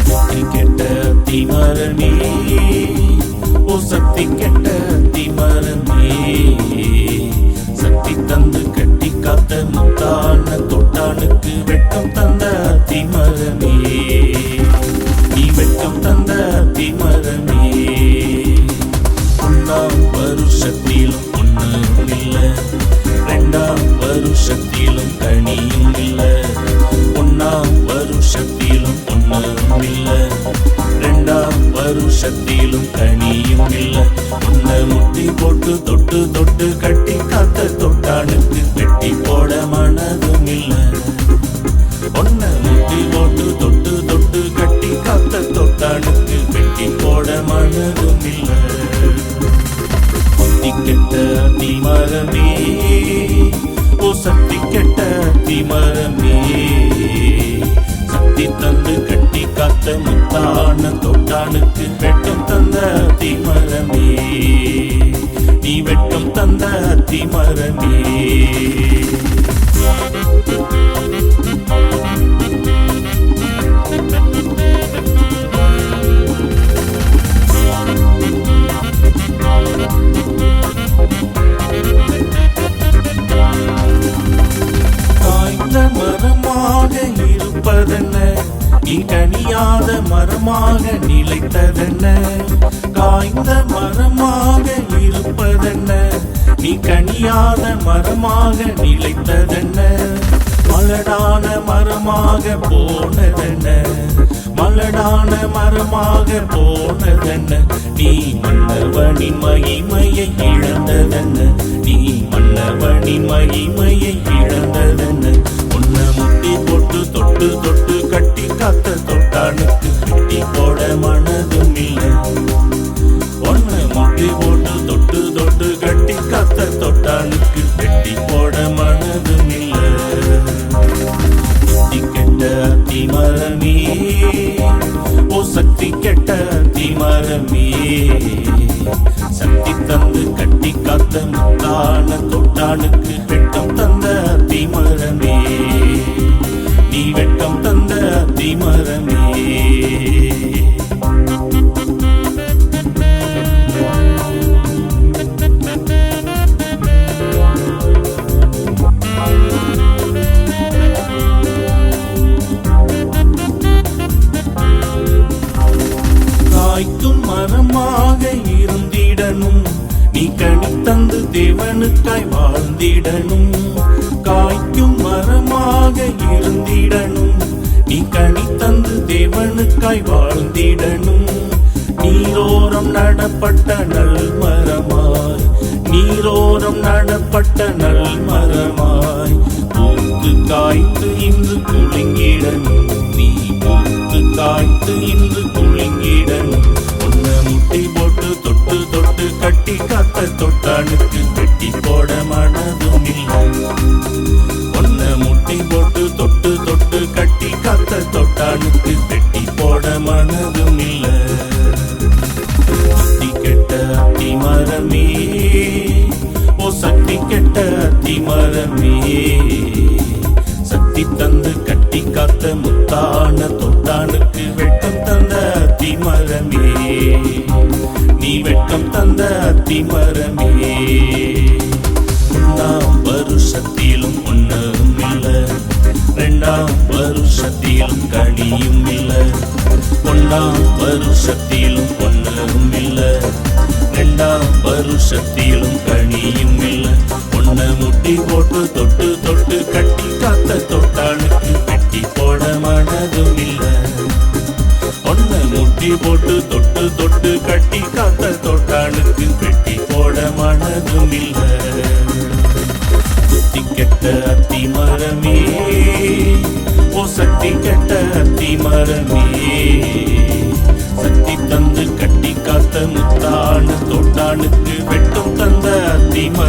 சக்தி கெட்ட அத்தி மரமே, ஓ சக்தி கெட்ட அத்தி மரமே, சக்தி தந்து கட்டி காத்த முத்தான தொட்டானுக்கு வெட்கம் தந்த அத்தி மரமே, நீ வெட்கம் தந்த அத்தி மரமே. ஒன்னாம் வருஷத்திலும் ஒன்னும் இல்ல, ரெண்டாம் வருஷத்திலும் கனியும் இல்ல, ஒன்னாம் வருஷத்திலும் ஒன்னும் இல்ல, ரெண்டாம் வருஷத்திலும் கனியும் இல்ல. உன்னை முட்டி போட்டு தொட்டு தொட்டு கட்டி காத்த தொட்டானுக்கு வெட்டி போட மனதும் இல்ல. உன்னை முட்டி போட்டு தொட்டு தொட்டு கட்டி காத்த தொட்டானுக்கு வெட்டி போட மனதும் இல்ல. சக்தி கெட்ட அத்தி மரமே, ஓ சக்தி கெட்ட அத்தி மரமே, சக்தி தந்து கட்டி காத்த முத்தான தொட்டானுக்கு வெட்கம் தந்த அத்தி மரமே, நீ வெட்கம் தந்த அத்தி மரமே. காய்ந்த மரமாக இருப்பதென்ன, நீ கனியாத மரமாக நிலைத்ததென்ன. காய்ந்த மரமாக இருப்பதென்ன, நீ கனியாத மரமாக நிலைத்ததென்ன. மலடான மரமாக போனதென்ன, மலடான மரமாக போனதென்ன. நீ மன்னவனின் மகிமையை இழந்ததென்ன, நீ மன்னவனின் மகிமையை இழந்ததென்ன. உன்னை முட்டி போட்டு தொட்டு தொட்டு கட்டி காத்த தொட்டானுக்கு வெட்டி போட மனதும் இல்லை. உன்னை முட்டி போட்டு தொட்டு தொட்டு கட்டி காத்த தொட்டானுக்கு வெட்டி போட மனதும் இல்லை. சக்தி கெட்ட அத்தி மரமே, ஓ சக்தி கெட்ட அத்தி மரமே, சக்தி தந்து கட்டி காத்த முத்தான தொட்டானுக்கு வெட்கம் தந்த அத்தி மரமே, நீ வெட்கம் தந்த அத்தி மரமே. காய்க்கும் மரமாக இருந்திடனும், நீ கனி தந்து தேவனுக்காய் வாழ்ந்திடனும். காய்க்கும் மரமாக இருந்திடனும், நீ கனி தந்து தேவனுக்காய் வாழ்ந்திடனும். நீரோரம் நடப்பட்ட நல் மரமாய், நீரோரம் நடப்பட்ட நல் மரமாய், பூத்து காய்த்து இன்று குலுங்கிடனும். நீ பூத்து காய்த்து இன்று குலுங்கிடனும். உன்னை முட்டி போட்டு தொட்டு தொட்டு கட்டி காத்த தொட்டானுக்கு வெட்டி போட மனதும் இல்லை. உன்னை முட்டி போட்டு தொட்டு தொட்டு கட்டி காத்த தொட்டானுக்கு வெட்டி போட மனதும் இல்லை. சக்தி கெட்ட அத்தி மரமே, ஓ சக்தி கெட்ட அத்தி மரமே, சக்தி தந்து கட்டி காத்த முத்தான தொட்டானுக்கு வெட்கம் தந்த அத்தி மரமே, நீ வெட்கம் தந்த அத்தி மரமே. ஒன்னாம் வருஷத்திலும் ஒன்னும் இல்ல, ரெண்டாம் வருஷத்திலும் கனியும் இல்ல, ஒன்னாம் வருஷத்திலும் ஒன்னும் இல்ல, ரெண்டாம் வருஷத்திலும் கனியும் இல்ல. உன்னை முட்டி போட்டு தொட்டு தொட்டு கட்டி காத்த தொட்டானுக்கு வெட்டி போட மனதும் இல்ல. உன்னை முட்டி போட்டு தொட்டு தொட்டு கட்டி காத்த தொட்டானுக்கு வெட்டி போட மனதும் இல்ல. சக்தி கெட்ட அத்தி மரமே, ஓ சக்தி கெட்ட அத்தி மரமே, சக்தி தந்து கட்டி காத்த முத்தான தொட்டானுக்கு வெட்கம் தந்த அத்தி மரமே.